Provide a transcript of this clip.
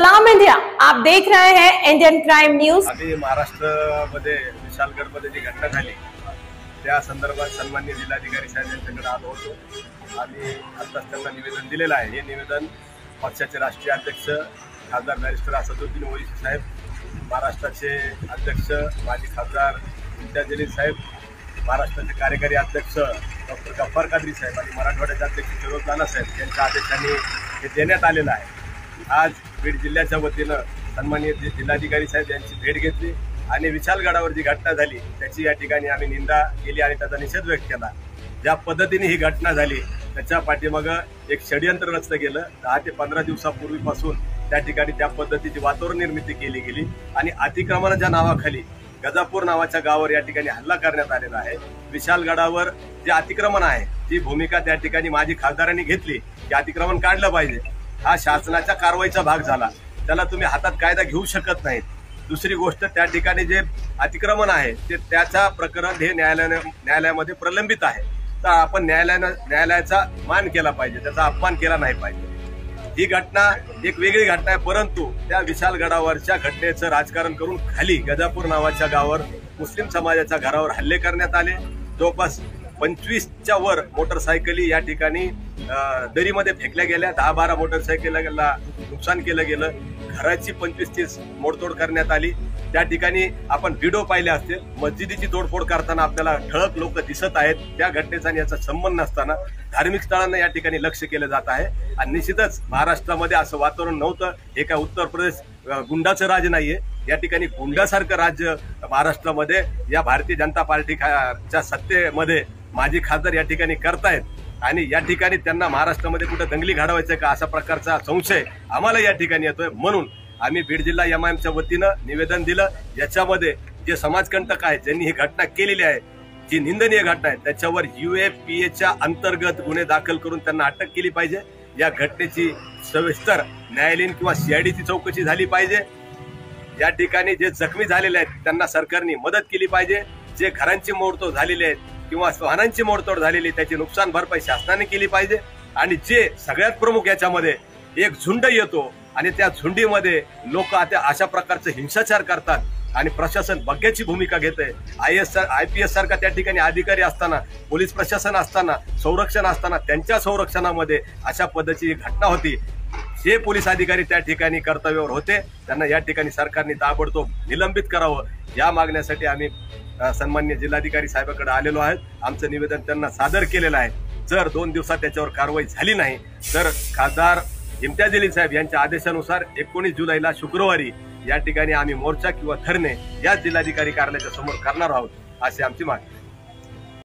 सलाम इंडिया, आप देख रहे हैं इंडियन क्राइम न्यूज। अभी महाराष्ट्रामध्ये विशालगडमध्ये जी घटना झाली त्या संदर्भात सन्माननीय जिल्हाधिकारी साहेब यांच्याकडे आलो होतो आणि आत्ताच त्यांना निवेदन दिलेलं आहे। हे निवेदन पक्षाचे राष्ट्रीय अध्यक्ष खासदार बॅरिस्टर असदुद्दीन ओवैसी साहेब, महाराष्ट्राचे अध्यक्ष माजी खासदार इम्तियाज जलील साहेब, महाराष्ट्राचे कार्यकारी अध्यक्ष डॉक्टर गफ्फार कादरी साहेब आणि मराठवाड्याचे अध्यक्ष फिरोज नाना साहेब यांच्या आदेशाने हे देण्यात आलेलं आहे। आज बीड जिल्ह्याच्या वतीनं सन्माननीय जिल्हाधिकारी साहेब यांची भेट घेतली आणि विशालगडावर जी घटना झाली त्याची या ठिकाणी आम्ही निंदा केली आणि त्याचा निषेध व्यक्त केला। ज्या पद्धतीने ही घटना झाली त्याच्या पाठीमागं एक षडयंत्र रचलं गेलं। 10 ते 15 दिवसापूर्वीपासून त्या ठिकाणी त्या पद्धतीची वातावरण निर्मिती केली गेली आणि अतिक्रमणाच्या नावाखाली गजापूर नावाच्या गावावर या ठिकाणी हल्ला करण्यात आलेला आहे। विशालगडावर जे अतिक्रमण आहे ती भूमिका त्या ठिकाणी माजी खासदारांनी घेतली की अतिक्रमण काढलं पाहिजे, हा शासनाच्या कारवाईचा भाग झाला, त्याला तुम्ही हातात कायदा घेऊ शकत नाहीत। दुसरी गोष्ट, त्या ठिकाणी जे अतिक्रमण आहे ते त्याचा प्रकरण हे न्यायालयामध्ये प्रलंबित आहे, तर आपण न्यायालयाचा मान केला पाहिजे, त्याचा अपमान केला नाही पाहिजे। ही घटना एक वेगळी घटना आहे, परंतु त्या विशालगडावरच्या घटनेचं राजकारण करून खाली गजापूर नावाच्या गावावर मुस्लिम समाजाच्या घरावर हल्ले करण्यात आले। जवळपास 25च्या वर मोटरसायकली या ठिकाणी दरीमध्ये फेकल्या गेल्या, 10-12 मोटरसायकलला नुकसान केलं गेलं, घराची 25-30 मोडतोड करण्यात आली। त्या ठिकाणी आपण व्हिडिओ पाहिले असतील, मस्जिदीची तोडफोड करताना आपल्याला ठळक लोक दिसत आहेत। त्या घटनेचा आणि याचा संबंध नसताना धार्मिक स्थळांना या ठिकाणी लक्ष केलं जात आहे आणि निश्चितच महाराष्ट्रामध्ये असं वातावरण नव्हतं। हे काय उत्तर प्रदेश गुंडाचं राज्य नाहीये, या ठिकाणी गुंडासारखं राज्य महाराष्ट्रामध्ये या भारतीय जनता पार्टीच्या सत्तेमध्ये माजी खासदार या ठिकाणी करतायत आणि या ठिकाणी त्यांना महाराष्ट्रामध्ये कुठं दंगली घडवायचं का अशा प्रकारचा संशय आम्हाला या ठिकाणी येतोय। म्हणून आम्ही बीड जिल्हा एमआयएमच्या वतीनं निवेदन दिलं। याच्यामध्ये जे समाजकंटक आहेत ज्यांनी ही घटना केलेली आहे, जी निंदनीय घटना आहे, त्याच्यावर UAPAच्या अंतर्गत गुन्हे दाखल करून त्यांना अटक केली पाहिजे। या घटनेची सविस्तर न्यायालयीन किंवा CIDची चौकशी झाली पाहिजे। या ठिकाणी जे जखमी झालेले आहेत त्यांना सरकारने मदत केली पाहिजे। जे घरांची मोडतोड झालेली आहे किंवा वाहनांची मोडतोड झालेली त्याची नुकसान भरपाई शासनाने केली पाहिजे। आणि जे सगळ्यात प्रमुख याच्यामध्ये एक झुंड येतो आणि त्या झुंडीमध्ये लोक आता अशा प्रकारचे हिंसाचार करतात आणि प्रशासन बघ्याची भूमिका घेते। IPS सारखा त्या ठिकाणी अधिकारी असताना, पोलीस प्रशासन असताना, संरक्षण असताना त्यांच्या संरक्षणामध्ये अशा पद्धतीची घटना होती। जे पोलीस अधिकारी त्या ठिकाणी कर्तव्यावर होते त्यांना या ठिकाणी सरकारने ताबडतोब निलंबित करावं, या मागण्यासाठी आम्ही सन्माननीय जिल्हाधिकारी साहेबांकडे आलेलो आहोत। आमचं निवेदन त्यांना सादर केलेलं आहे। जर 2 दिवसात त्याच्यावर कारवाई झाली नाही तर खासदार इम्तियाज जलील साहेब यांच्या आदेशानुसार 19 जुलैला शुक्रवारी या ठिकाणी आम्ही मोर्चा किंवा धरणे या जिल्हाधिकारी कार्यालयाच्या समोर करणार आहोत, अशी आमची मागणी।